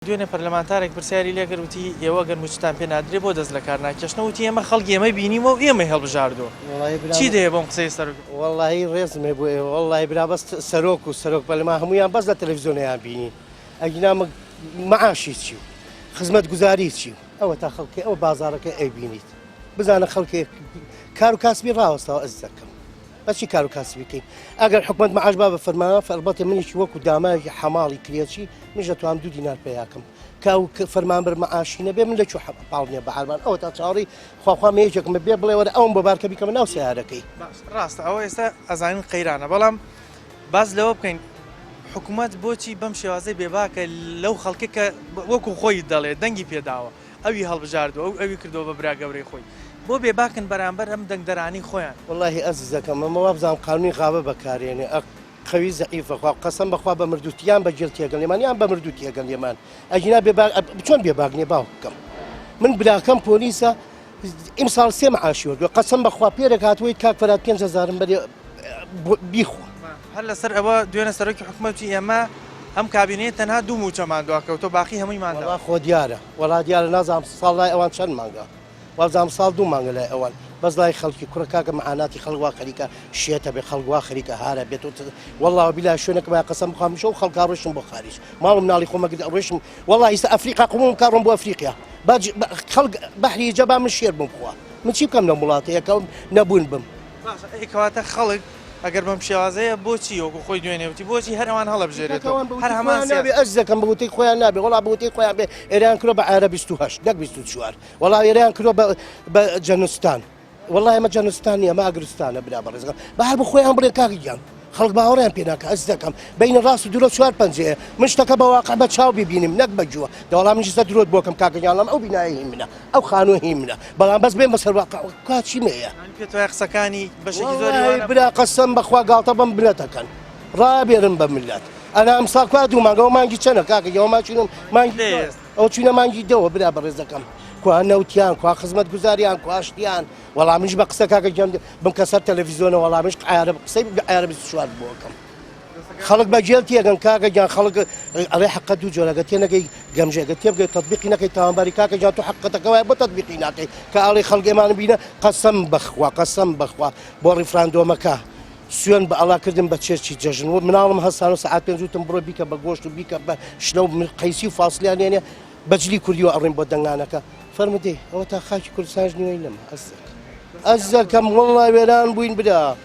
دوێنێ پەرلەمانتارێک پرسیاری لێ کرد وتی ئێوە گەر موچتان پێ نادرێ بۆ دەست لە کارناکێشنەوە وتی ئێمە خەڵکی ئێمە بینیمەوە و ئێمەی هەڵبژاردووە چی دەیە بۆم قسەی سەر وەڵڵاهی ڕێزمێ بۆ ئێوە وەڵڵاهی برا بەس سەرۆک و سەرۆک پەرلەمان هەموویان بەس لە تەلەڤیزیۆنەیان بینی ئەگینا مەعاشی چی و خزمەت گوزاری چی و ئەوە تا خەڵکی ئەوە بازارەکە ئەیبینیت بزانە خەڵکی کار و کاسبی ڕاوەستەوە ئەز دەکەم بەچی کار و کاسبی بکەین ئەگەر حکومەت مەعاش با بە فەرمانە فەربەتە منیش وەکو داماوی حەماڵی کرێچی منیش دەتوانم 2 دینار پێیاکەم کاو فەرمانبەر مەعاشی نەبێ من لەکوێ پاڵ نییە بە حالمان ئەوە تا چاوەڕی خواخوا مێژێکم بێ بڵێ وەرە ئەوم بۆ بارکە بیکەمە ناو سیارەکەی ڕاستە ئەوە ئێستا ئەزانین قەیرانە بەڵام باز لەوە بکەین حکوومەت بۆچی بەم شێوازەی بێباکە لەو خەڵکە کە وەکو خۆی دەڵێ دەنگی پێداوە ئەوی هەڵبژاردووە ئەو ئەوی کردەوە بە برا گەورەی خۆی بۆ بێباکن بەرامبەر ئەم دەنگدەرانی خۆیان وەڵڵاهی ئەزیزەکەم ئەمەوە بزانم قانونی غابە بەکارێنێ قەوی زەعیفەخوا قەسەم بەخوا بە مردووتیان بەجێر تێگەڵ لێمان یان بە مردوو تێگەڵ لێمان ئەجینا چۆن بێباک نیە باو بکەم من براکەم پۆلیسە ئیمساڵ 3 مەعاشی وەردووە قەسەم بەخوا پێرێک هاتووەیت کاک فەرات 5,000 بەرێ بیخۆ هەر لەسەر ئەوە دوێنە سەرۆکی حکوومەتی ئێمە ئەم کابینەیە تەنها 2 موچەمان دواکەوتۆ باقی هەموویماندا خۆ دیارە وەڵا دیارە نازانم ساڵ لای ئەوان چەند مانگە وەزانم ساڵ 2 مانگە لای ئەوان بەس لای خەڵکی کوڕە کاکە مەعاناتی خەڵوا خەریکە شێتە بێ خەڵوا خەریکە هارە بێت وەڵڵاوە بیلا شوێنێک با قەسەم بخوام شەو خەڵکا ڕۆشتم بۆ خارج ماڵم ناڵی خۆمەگرت ڕۆشتم وەڵڵا ئێستا ئەفریقا قومم کارڕۆم بۆ ئەفریقیا خەڵک بەحری جەبا من شێر بم بخوا من چی بکەم لە وڵاتەیەکە نەبوون بم ئێکەواتە خەڵک ئەگەر بەم شێوازەیە بۆچی وەکو خۆی دوێنێوتی بۆچی هەر ئەوان هەڵەبژێرێتەوە هەر هەمان نابێ ئەس دەکەم بەوتەی خۆیان نابێ وەڵا بەوتەی خۆیان بێ ئێران کرۆ بە ئارە 28 نەک 24 وەڵا ئێران کرۆ بە جەنوستان وەڵای ئەمە جەنوستان نیە ماگرستانە برا بەڕێزەکەم بەهەر بە خۆیان بڵێ کاکیان خەڵک باوەڕیان پێ ناکە ئەس دەکەم بینە ڕاست و درۆ 4 پەنجەیە من شتەکە بە واقع بە چاو ببینیم نەک بەجووە دەوەڵام منیش سەر درۆت بۆکەم کاکەجان لەم ئەو بینایی هی منە ئەو خانووە هی منە بەڵام بەس بێن بەسەر واقع کاچی مەیە پێتوای قسەکانی بەشێکی زۆری برا قەسەم بەخوا گاڵتە بەم بنەتەکەن ڕابێرن بە ملت ئەنا ئەمساڵ کوا 2 مانگەەوە مانگی چەنە کاکە ئەوە ماچینم مانگی ئەو چینە مانگی دەوە برا بەڕێزەکەم کوا نەوتیان کوا خزمەت گوزاریان کواشتیان وەڵامیش بە قسە کاکە گەم بم کە سەر تەلەڤیزیۆنە وەڵامیش قسەی ئایرە 24 بۆکەم خەڵک بەجێل تێگەن کاکە گیان خەڵک ئەڵێ حەقە 2 جۆرەگە تێنەگەی گەمژێگە تێبگەی تەطبیقی نەکەی تاوانباری کاکە جان تو حەقەتەکەوای بۆ تەطبیقی ناکەی کە ئاڵێ خەڵگێمان بینە قەسەم بەخوا بۆ ڕیفراندۆمەکە سوێن بە ئەڵاکردن بە چێرکی جەژن و مناڵم هەستان و سەعات 5 وتم بڕۆ بیکە بە گۆشت و بیکە بە شنە و قەیسی و فاسلیانێنێ بەجلی کوردیەوە ئەڕێن بۆ دەنگانەکە فەرمودێ ئەوە تا خاکی کوردستانش نیوەی لەمە ئەس دەکەم وەڵڵای وێران بووین برا